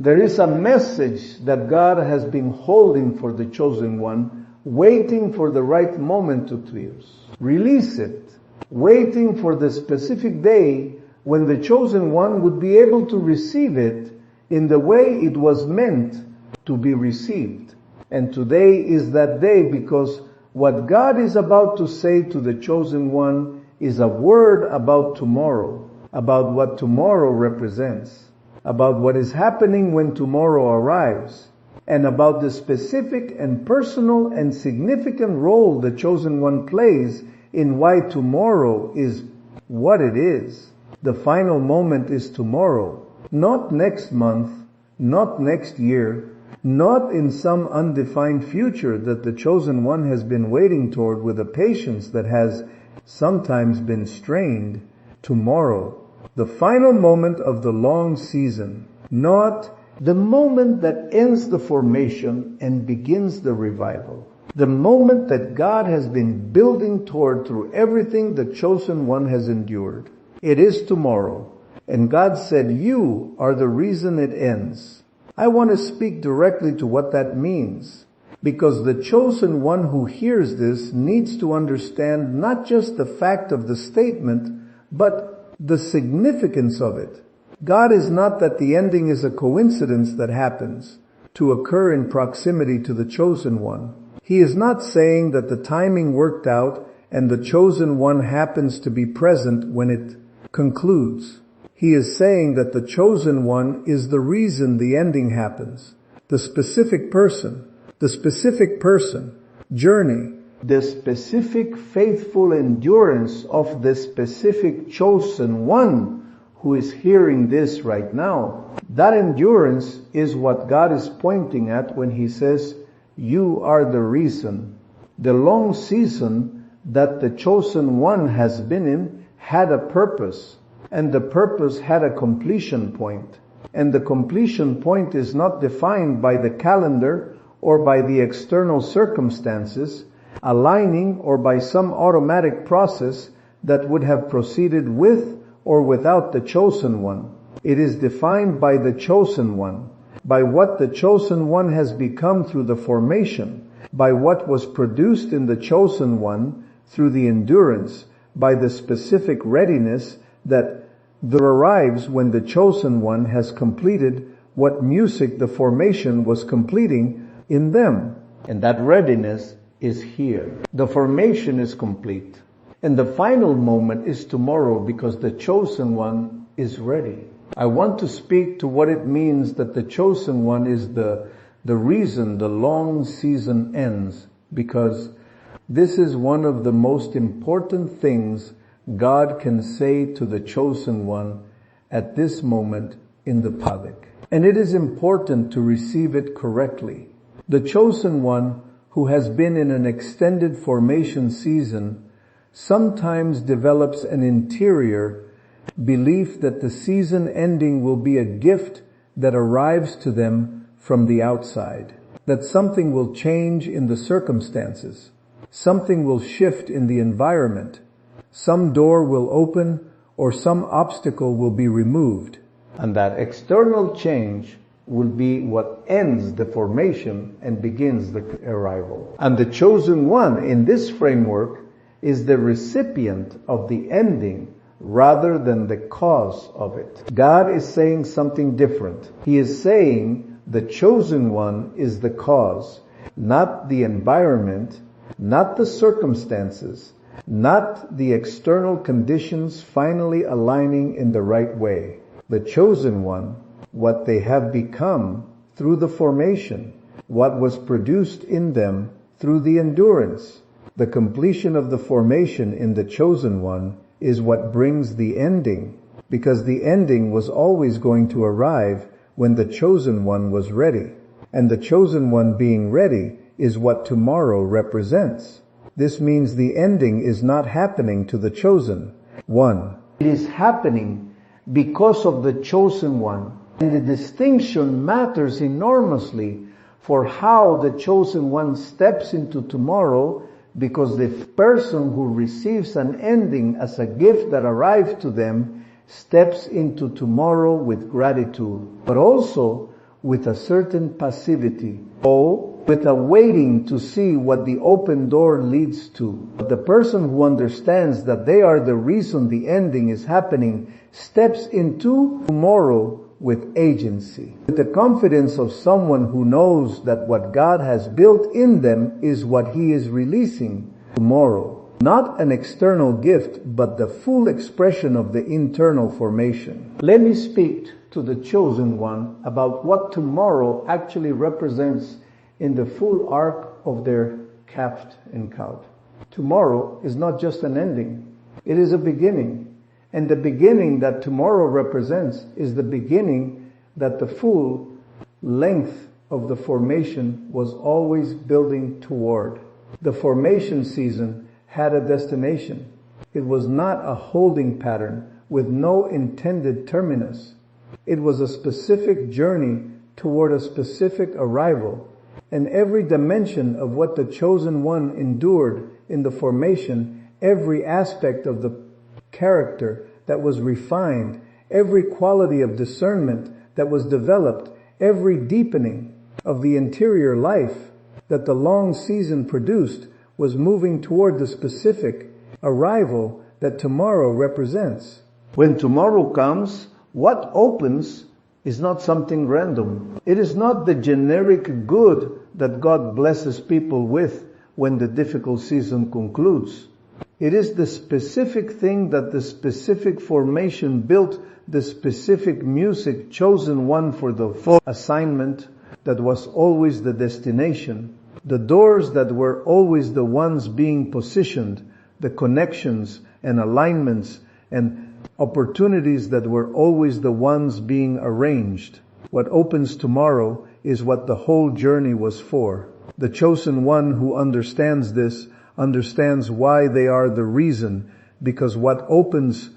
There is a message that God has been holding for the chosen one, waiting for the right moment to release it, waiting for the specific day when the chosen one would be able to receive it in the way it was meant to be received. And today is that day, because what God is about to say to the chosen one is a word about tomorrow, about what tomorrow represents, about what is happening when tomorrow arrives, and about the specific and personal and significant role the chosen one plays in why tomorrow is what it is. The final moment is tomorrow, not next month, not next year, not in some undefined future that the chosen one has been waiting toward with a patience that has sometimes been strained. Tomorrow, the final moment of the long season, not the moment that ends the formation and begins the revival. The moment that God has been building toward through everything the chosen one has endured. It is tomorrow. And God said, you are the reason it ends. I want to speak directly to what that means, because the chosen one who hears this needs to understand not just the fact of the statement, but the significance of it. God is not that the ending is a coincidence that happens to occur in proximity to the chosen one. He is not saying that the timing worked out and the chosen one happens to be present when it concludes. He is saying that the chosen one is the reason the ending happens. The specific person, journey, the specific faithful endurance of the specific chosen one who is hearing this right now. That endurance is what God is pointing at when He says, you are the reason. The long season that the chosen one has been in had a purpose, and the purpose had a completion point. And the completion point is not defined by the calendar or by the external circumstances aligning or by some automatic process that would have proceeded with or without the chosen one. It is defined by the chosen one, by what the chosen one has become through the formation, by what was produced in the chosen one through the endurance, by the specific readiness that there arrives when the chosen one has completed what music the formation was completing in them. And that readiness is here. The formation is complete. And the final moment is tomorrow, because the chosen one is ready. I want to speak to what it means that the chosen one is the reason the long season ends, because this is one of the most important things God can say to the chosen one at this moment in the public. And it is important to receive it correctly. The chosen one who has been in an extended formation season sometimes develops an interior belief that the season ending will be a gift that arrives to them from the outside, that something will change in the circumstances, something will shift in the environment, some door will open or some obstacle will be removed, and that external change will be what ends the formation and begins the arrival. And the chosen one in this framework is the recipient of the ending rather than the cause of it. God is saying something different. He is saying the chosen one is the cause, not the environment, not the circumstances, not the external conditions finally aligning in the right way. The chosen one, what they have become through the formation, what was produced in them through the endurance. The completion of the formation in the chosen one is what brings the ending, because the ending was always going to arrive when the chosen one was ready. And the chosen one being ready is what tomorrow represents. This means the ending is not happening to the chosen one. It is happening because of the chosen one. And the distinction matters enormously for how the chosen one steps into tomorrow, because the person who receives an ending as a gift that arrives to them steps into tomorrow with gratitude. But also, with a certain passivity, or with a waiting to see what the open door leads to. But the person who understands that they are the reason the ending is happening steps into tomorrow with agency, with the confidence of someone who knows that what God has built in them is what He is releasing tomorrow. Not an external gift, but the full expression of the internal formation. Let me speak to the chosen one about what tomorrow actually represents in the full arc of their caft and cout. Tomorrow is not just an ending. It is a beginning. And the beginning that tomorrow represents is the beginning that the full length of the formation was always building toward. The formation season had a destination. It was not a holding pattern with no intended terminus. It was a specific journey toward a specific arrival. And every dimension of what the chosen one endured in the formation, every aspect of the character that was refined, every quality of discernment that was developed, every deepening of the interior life that the long season produced was moving toward the specific arrival that tomorrow represents. When tomorrow comes, what opens is not something random. It is not the generic good that God blesses people with when the difficult season concludes. It is the specific thing that the specific formation built, the specific music chosen one for the full assignment that was always the destination. The doors that were always the ones being positioned, the connections and alignments and opportunities that were always the ones being arranged. What opens tomorrow is what the whole journey was for. The chosen one who understands this understands why they are the reason, because what opens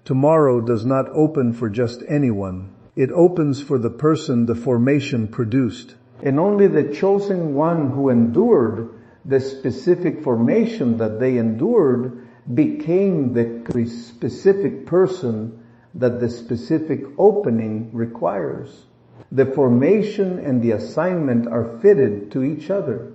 tomorrow does not open for just anyone. It opens for the person the formation produced. And only the chosen one who endured the specific formation that they endured became the specific person that the specific opening requires. The formation and the assignment are fitted to each other.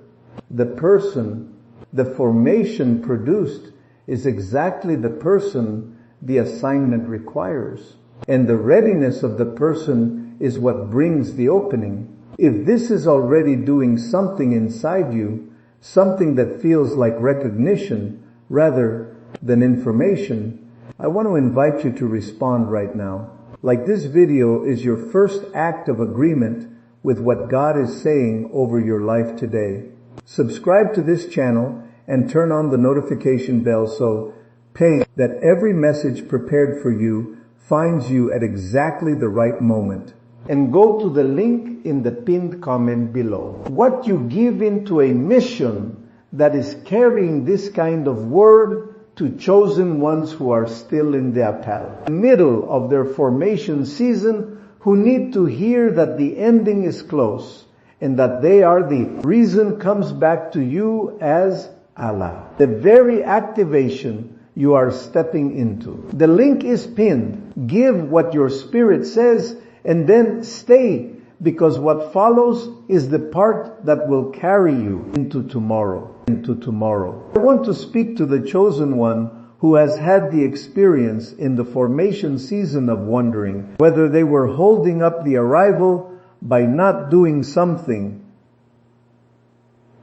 The person, the formation produced is exactly the person the assignment requires. And the readiness of the person is what brings the opening. If this is already doing something inside you, something that feels like recognition rather than information, I want to invite you to respond right now. Like this video is your first act of agreement with what God is saying over your life today. Subscribe to this channel and turn on the notification bell so that every message prepared for you finds you at exactly the right moment. And go to the link in the pinned comment below. What you give into a mission that is carrying this kind of word to chosen ones who are still in the atal, middle of their formation season, who need to hear that the ending is close and that they are the reason comes back to you as Allah. The very activation you are stepping into. The link is pinned. Give what your spirit says and then stay, because what follows is the part that will carry you into tomorrow. I want to speak to the chosen one who has had the experience in the formation season of wondering whether they were holding up the arrival by not doing something,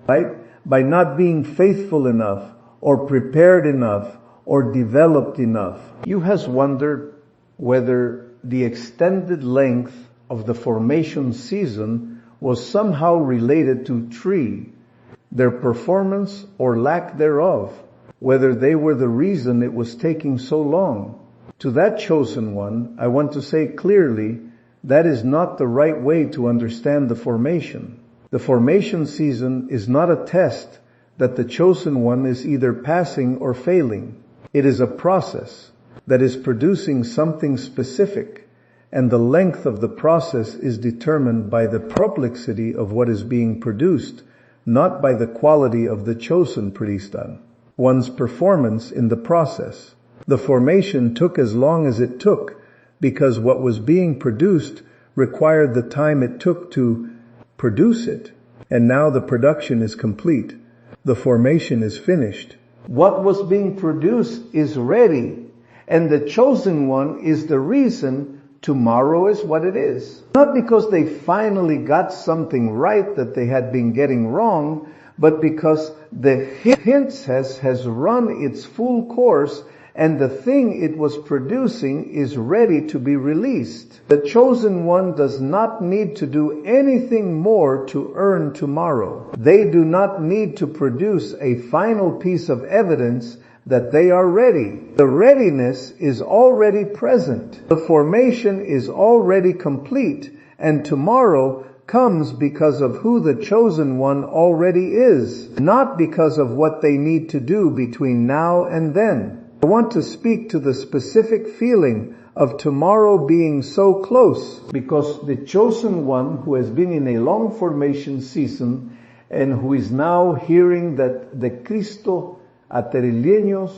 right? By not being faithful enough or prepared enough or developed enough. You has wondered whether the extended length of the formation season was somehow related to tree, their performance or lack thereof, whether they were the reason it was taking so long. To that chosen one, I want to say clearly, that is not the right way to understand the formation. The formation season is not a test that the chosen one is either passing or failing. It is a process that is producing something specific, and the length of the process is determined by the prolixity of what is being produced, not by the quality of the chosen priesthood. One's performance in the process. The formation took as long as it took because what was being produced required the time it took to produce it. And now the production is complete. The formation is finished. What was being produced is ready. And the chosen one is the reason tomorrow is what it is. Not because they finally got something right that they had been getting wrong, but because the princess has run its full course and the thing it was producing is ready to be released. The chosen one does not need to do anything more to earn tomorrow. They do not need to produce a final piece of evidence that they are ready. The readiness is already present. The formation is already complete, and tomorrow comes because of who the chosen one already is, not because of what they need to do between now and then. I want to speak to the specific feeling of tomorrow being so close, because the chosen one who has been in a long formation season and who is now hearing that the Cristo aterilleños,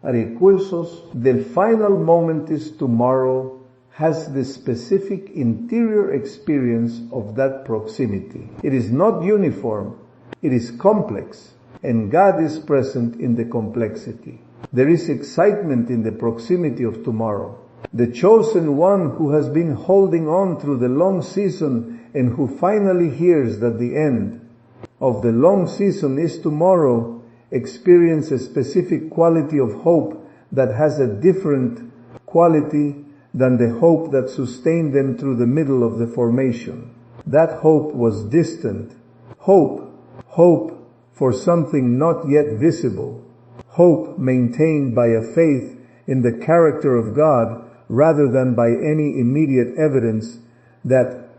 arecursos, the final moment is tomorrow, has the specific interior experience of that proximity. It is not uniform, it is complex, and God is present in the complexity. There is excitement in the proximity of tomorrow. The chosen one who has been holding on through the long season and who finally hears that the end of the long season is tomorrow experience a specific quality of hope that has a different quality than the hope that sustained them through the middle of the formation. That hope was distant. Hope for something not yet visible. Hope maintained by a faith in the character of God rather than by any immediate evidence that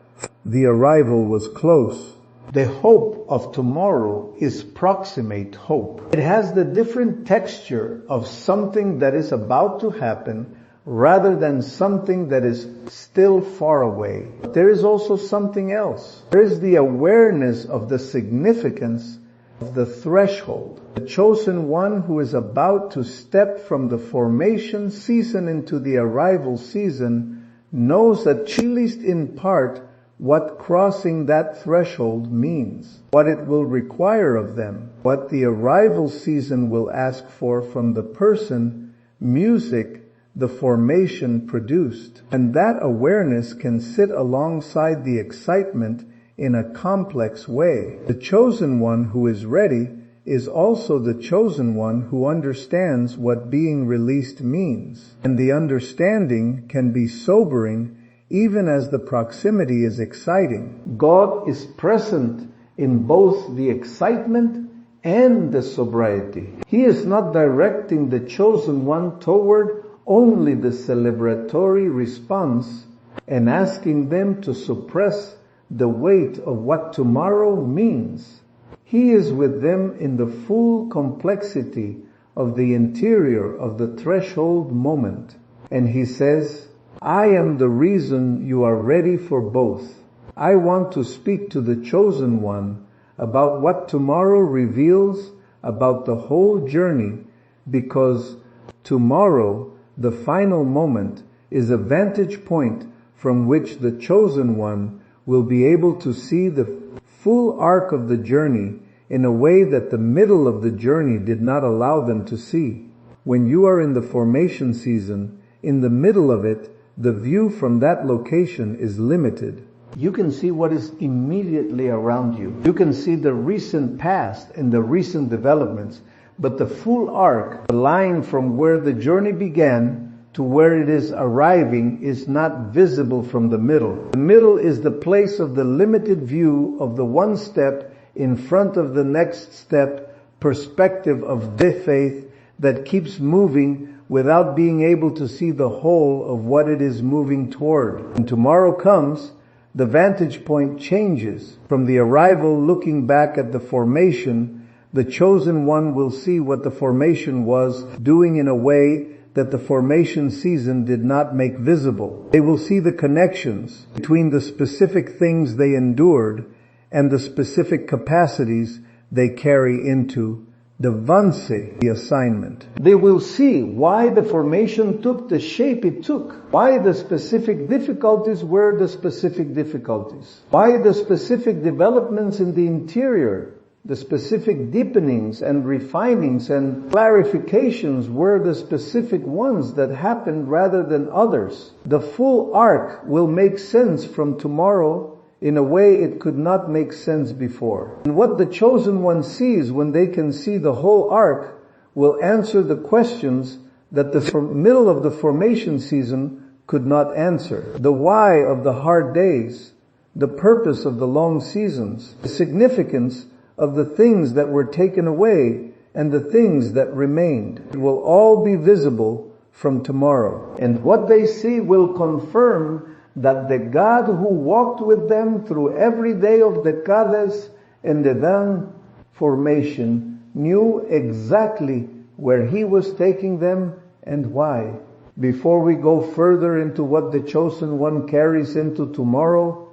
the arrival was close. The hope of tomorrow is proximate hope. It has the different texture of something that is about to happen rather than something that is still far away. There is also something else. There is the awareness of the significance of the threshold. The chosen one who is about to step from the formation season into the arrival season knows that, at least in part, what crossing that threshold means, what it will require of them, what the arrival season will ask for from the person, music, the formation produced. And that awareness can sit alongside the excitement in a complex way. The chosen one who is ready is also the chosen one who understands what being released means. And the understanding can be sobering even as the proximity is exciting. God is present in both the excitement and the sobriety. He is not directing the chosen one toward only the celebratory response and asking them to suppress the weight of what tomorrow means. He is with them in the full complexity of the interior of the threshold moment. And he says, I am the reason you are ready for both. I want to speak to the chosen one about what tomorrow reveals about the whole journey, because tomorrow, the final moment, is a vantage point from which the chosen one will be able to see the full arc of the journey in a way that the middle of the journey did not allow them to see. When you are in the formation season, in the middle of it, the view from that location is limited. You can see what is immediately around you. You can see the recent past and the recent developments, but the full arc, the line from where the journey began to where it is arriving, is not visible from the middle. The middle is the place of the limited view of the one step in front of the next step perspective of the faith that keeps moving without being able to see the whole of what it is moving toward. When tomorrow comes, the vantage point changes. From the arrival looking back at the formation, the chosen one will see what the formation was doing in a way that the formation season did not make visible. They will see the connections between the specific things they endured and the specific capacities they carry into the assignment. They will see why the formation took the shape it took, why the specific difficulties were the specific difficulties, why the specific developments in the interior, the specific deepenings and refinings and clarifications were the specific ones that happened rather than others. The full arc will make sense from tomorrow in a way it could not make sense before. And what the chosen one sees when they can see the whole arc will answer the questions that the middle of the formation season could not answer. The why of the hard days, the purpose of the long seasons, the significance of the things that were taken away and the things that remained. It will all be visible from tomorrow. And what they see will confirm that the God who walked with them through every day of the Kades and the Dan formation knew exactly where He was taking them and why. Before we go further into what the chosen one carries into tomorrow,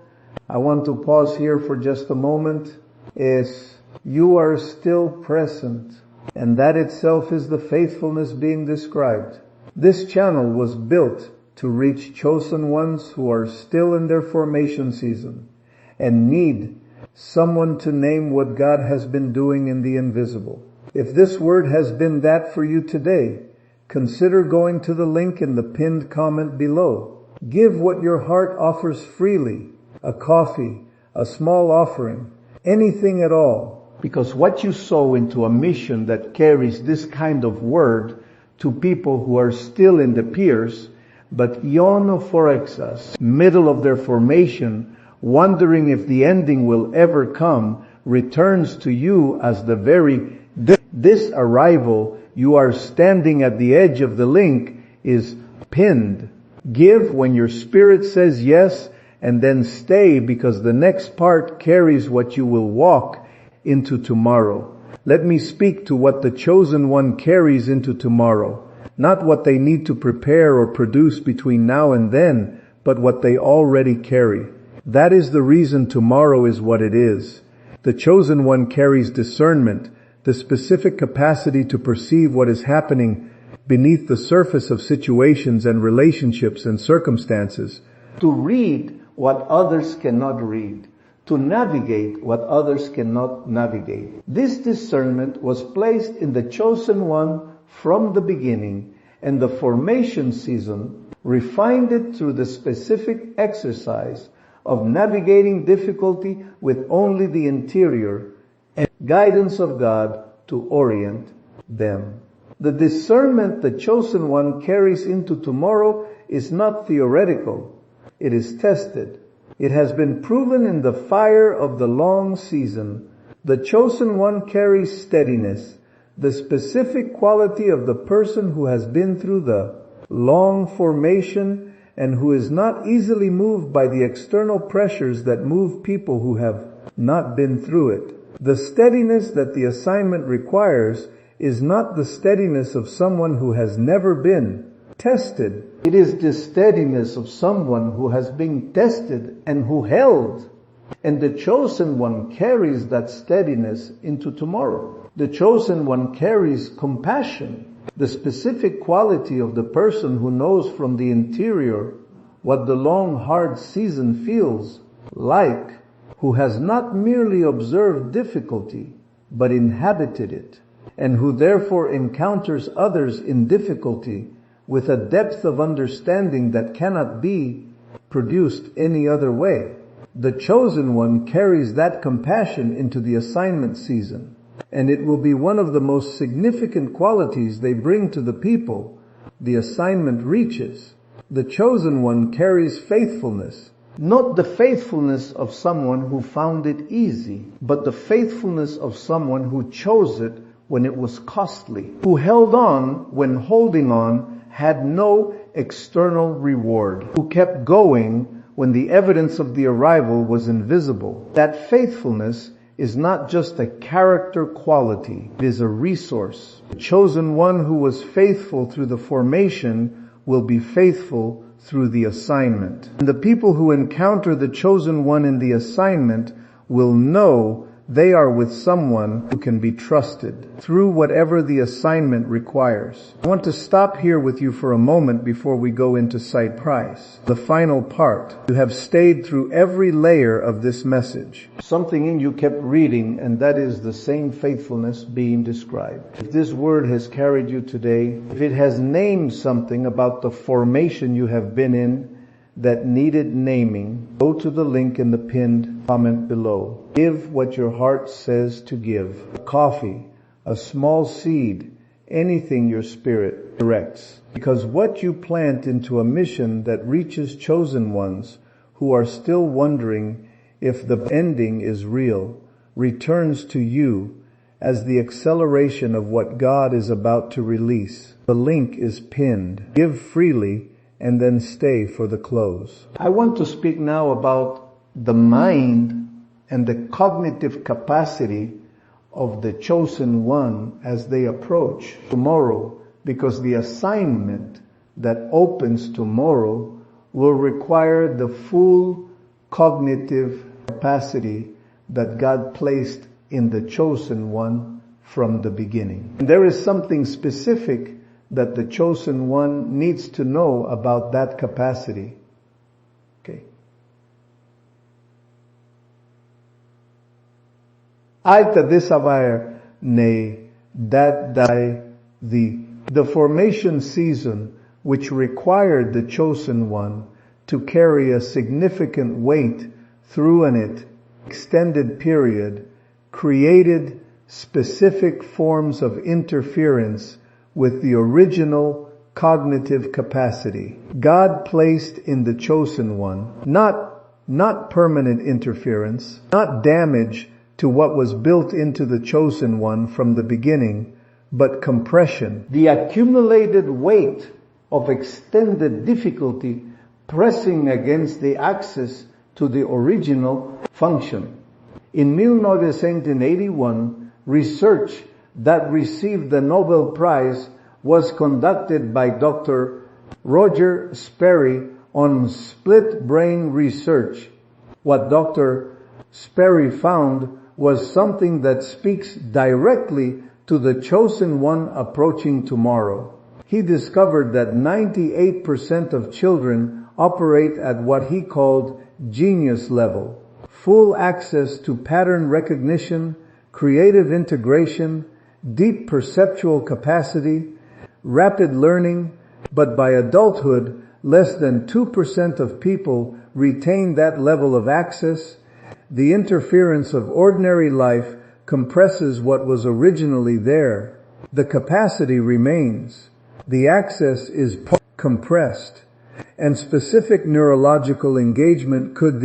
I want to pause here for just a moment. You are still present, and that itself is the faithfulness being described. This channel was built to reach chosen ones who are still in their formation season and need someone to name what God has been doing in the invisible. If this word has been that for you today, consider going to the link in the pinned comment below. Give what your heart offers freely, a coffee, a small offering, anything at all. Because what you sow into a mission that carries this kind of word to people who are still in the piers, but iono forexas, middle of their formation, wondering if the ending will ever come, returns to you as the very, this arrival, you are standing at the edge of the link, is pinned. Give when your spirit says yes, and then stay, because the next part carries what you will walk into tomorrow. Let me speak to what the chosen one carries into tomorrow. Not what they need to prepare or produce between now and then, but what they already carry. That is the reason tomorrow is what it is. The chosen one carries discernment, the specific capacity to perceive what is happening beneath the surface of situations and relationships and circumstances. To read what others cannot read. To navigate what others cannot navigate. This discernment was placed in the chosen one from the beginning, and the formation season refined it through the specific exercise of navigating difficulty with only the interior and guidance of God to orient them. The discernment the chosen one carries into tomorrow is not theoretical. It is tested. It has been proven in the fire of the long season. The chosen one carries steadiness, the specific quality of the person who has been through the long formation and who is not easily moved by the external pressures that move people who have not been through it. The steadiness that the assignment requires is not the steadiness of someone who has never been tested. It is the steadiness of someone who has been tested and who held. And the chosen one carries that steadiness into tomorrow. The chosen one carries compassion, the specific quality of the person who knows from the interior what the long hard season feels like, who has not merely observed difficulty, but inhabited it, and who therefore encounters others in difficulty with a depth of understanding that cannot be produced any other way. The chosen one carries that compassion into the assignment season, and it will be one of the most significant qualities they bring to the people the assignment reaches. The chosen one carries faithfulness, not the faithfulness of someone who found it easy, but the faithfulness of someone who chose it when it was costly, who held on when holding on had no external reward, who kept going when the evidence of the arrival was invisible. That faithfulness is not just a character quality, it is a resource. The chosen one who was faithful through the formation will be faithful through the assignment. And the people who encounter the chosen one in the assignment will know they are with someone who can be trusted through whatever the assignment requires. I want to stop here with you for a moment before we go into sight price. The final part. You have stayed through every layer of this message. Something in you kept reading, and that is the same faithfulness being described. If this word has carried you today, if it has named something about the formation you have been in that needed naming, go to the link in the pinned comment below. Give what your heart says to give. A coffee, a small seed, anything your spirit directs. Because what you plant into a mission that reaches chosen ones who are still wondering if the ending is real, returns to you as the acceleration of what God is about to release. The link is pinned. Give freely and then stay for the close. I want to speak now about the mind and the cognitive capacity of the chosen one as they approach tomorrow, because the assignment that opens tomorrow will require the full cognitive capacity that God placed in the chosen one from the beginning. And there is something specific that the chosen one needs to know about that capacity. Okay. Alta desavar ne that the formation season which required the chosen one to carry a significant weight through an extended period created specific forms of interference with the original cognitive capacity. God placed in the chosen one not permanent interference, not damage to what was built into the chosen one from the beginning, but compression. The accumulated weight of extended difficulty pressing against the access to the original function. In 1981, research that received the Nobel Prize was conducted by Dr. Roger Sperry on split brain research. What Dr. Sperry found was something that speaks directly to the chosen one approaching tomorrow. He discovered that 98% of children operate at what he called genius level, full access to pattern recognition, creative integration, deep perceptual capacity, rapid learning, but by adulthood, less than 2% of people retain that level of access. The interference of ordinary life compresses what was originally there. The capacity remains. The access is compressed, and specific neurological engagement could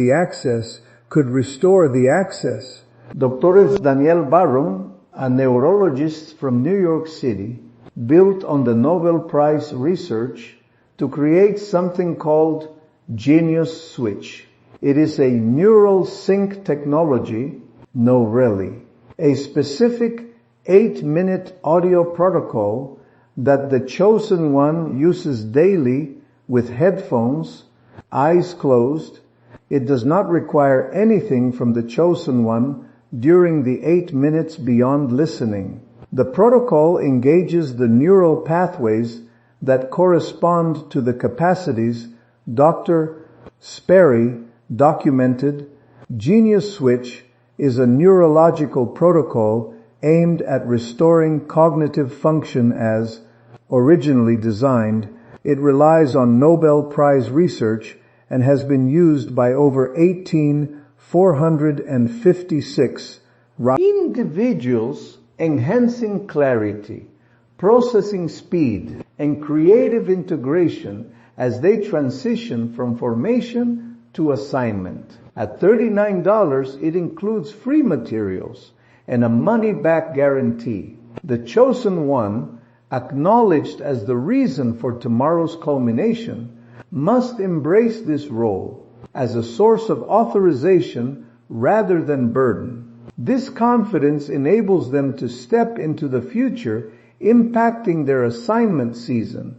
restore the access. Dr. Daniel Barron, a neurologist from New York City, built on the Nobel Prize research to create something called Genius Switch. It is a neural sync technology, no really, a specific 8-minute audio protocol that the chosen one uses daily with headphones, eyes closed. It does not require anything from the chosen one during the 8 minutes beyond listening. The protocol engages the neural pathways that correspond to the capacities Dr. Sperry documented. Genius Switch is a neurological protocol aimed at restoring cognitive function as originally designed. It relies on Nobel Prize research and has been used by over 18,456 individuals, enhancing clarity, processing speed, and creative integration as they transition from formation to assignment. At $39, it includes free materials and a money-back guarantee. The chosen one, acknowledged as the reason for tomorrow's culmination, must embrace this role as a source of authorization rather than burden. This confidence enables them to step into the future, impacting their assignment season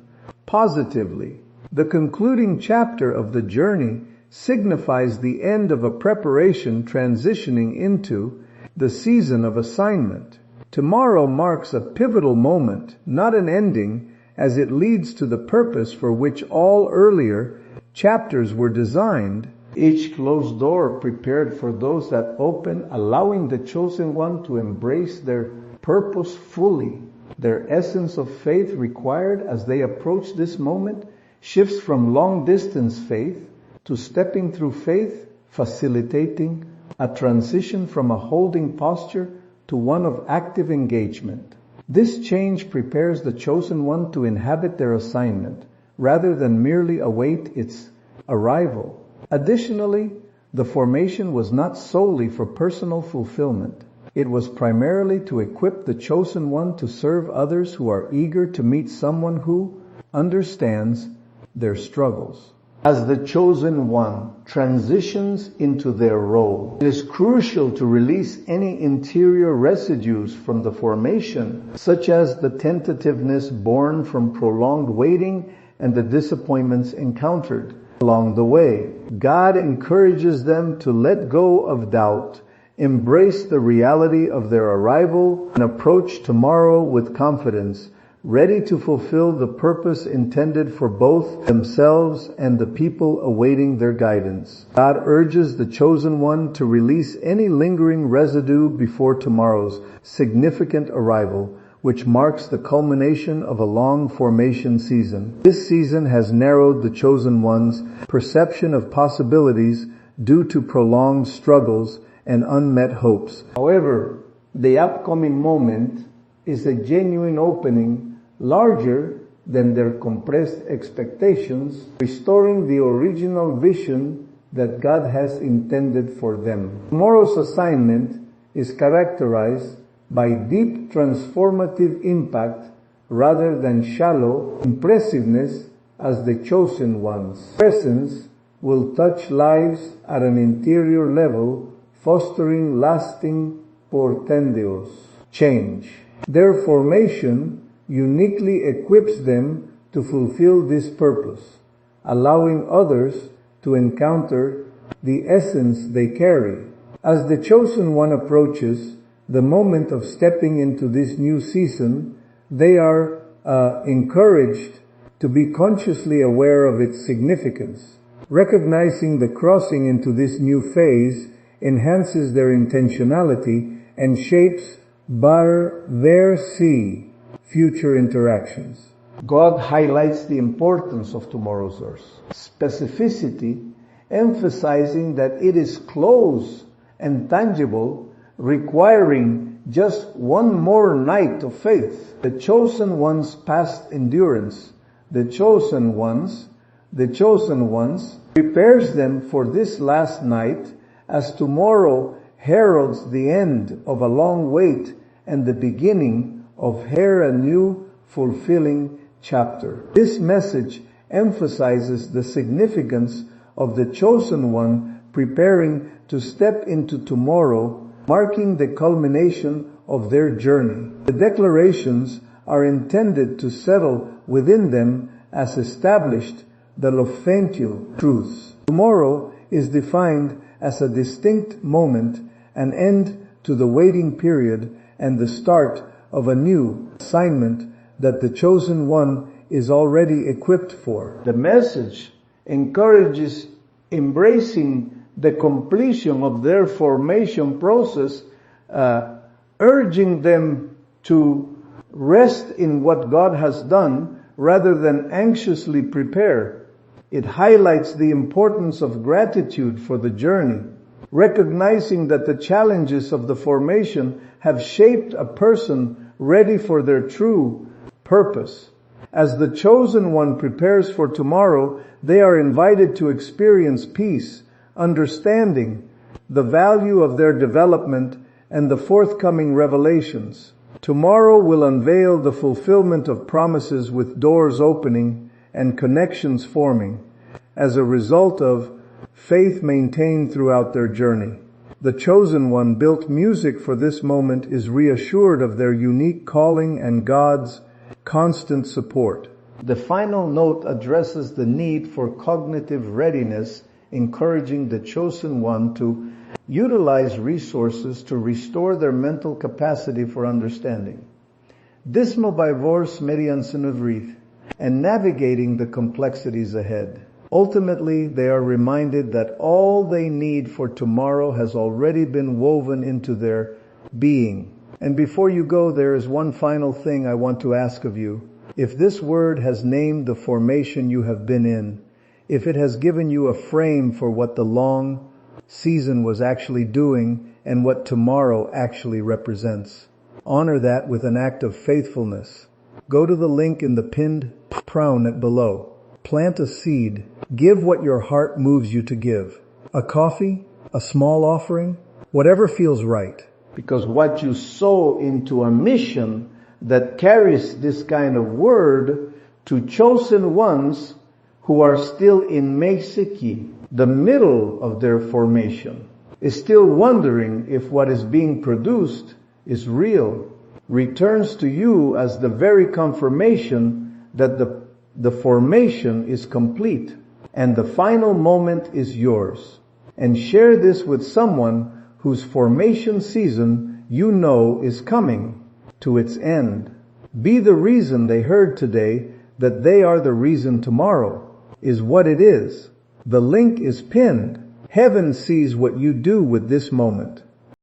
positively. The concluding chapter of the journey signifies the end of a preparation transitioning into the season of assignment. Tomorrow marks a pivotal moment, not an ending, as it leads to the purpose for which all earlier chapters were designed. Each closed door prepared for those that open, allowing the chosen one to embrace their purpose fully. Their essence of faith required as they approach this moment shifts from long-distance faith to stepping through faith, facilitating a transition from a holding posture to one of active engagement. This change prepares the chosen one to inhabit their assignment, rather than merely await its arrival. Additionally, the formation was not solely for personal fulfillment. It was primarily to equip the chosen one to serve others who are eager to meet someone who understands their struggles. As the chosen one transitions into their role, it is crucial to release any interior residues from the formation, such as the tentativeness born from prolonged waiting and the disappointments encountered along the way. God encourages them to let go of doubt, embrace the reality of their arrival, and approach tomorrow with confidence, ready to fulfill the purpose intended for both themselves and the people awaiting their guidance. God urges the chosen one to release any lingering residue before tomorrow's significant arrival, which marks the culmination of a long formation season. This season has narrowed the chosen one's perception of possibilities due to prolonged struggles and unmet hopes. However, the upcoming moment is a genuine opening larger than their compressed expectations, restoring the original vision that God has intended for them. Tomorrow's assignment is characterized by deep transformative impact rather than shallow impressiveness, as the chosen one's presence will touch lives at an interior level, fostering lasting portendeos change. Their formation uniquely equips them to fulfill this purpose, allowing others to encounter the essence they carry. As the chosen one approaches the moment of stepping into this new season, they are encouraged to be consciously aware of its significance. Recognizing the crossing into this new phase enhances their intentionality and shapes their future interactions. God highlights the importance of tomorrow's verse. Specificity, emphasizing that it is close and tangible, requiring just one more night of faith. The chosen ones' past endurance, the chosen ones, prepares them for this last night, as tomorrow heralds the end of a long wait and the beginning of a new fulfilling chapter. This message emphasizes the significance of the chosen one preparing to step into tomorrow, marking the culmination of their journey. The declarations are intended to settle within them as established the Lofential truths. Tomorrow is defined as a distinct moment, an end to the waiting period, and the start of a new assignment that the chosen one is already equipped for. The message encourages embracing the completion of their formation process, urging them to rest in what God has done rather than anxiously prepare. It highlights the importance of gratitude for the journey, recognizing that the challenges of the formation have shaped a person ready for their true purpose. As the chosen one prepares for tomorrow, they are invited to experience peace, understanding the value of their development and the forthcoming revelations. Tomorrow will unveil the fulfillment of promises, with doors opening and connections forming as a result of faith maintained throughout their journey. The chosen one, built music for this moment, is reassured of their unique calling and God's constant support. The final note addresses the need for cognitive readiness, encouraging the chosen one to utilize resources to restore their mental capacity for understanding. Dismal by vors mediansen of wreath, and navigating the complexities ahead. Ultimately, they are reminded that all they need for tomorrow has already been woven into their being. And before you go, there is one final thing I want to ask of you. If this word has named the formation you have been in, if it has given you a frame for what the long season was actually doing and what tomorrow actually represents, honor that with an act of faithfulness. Go to the link in the pinned pronoun below. Plant a seed. Give what your heart moves you to give. A coffee, a small offering, whatever feels right. Because what you sow into a mission that carries this kind of word to chosen ones who are still in Meisiki, the middle of their formation, is still wondering if what is being produced is real, returns to you as the very confirmation that the formation is complete and the final moment is yours. And share this with someone whose formation season you know is coming to its end. Be the reason they heard today that they are the reason tomorrow is what it is. The link is pinned. Heaven sees what you do with this moment.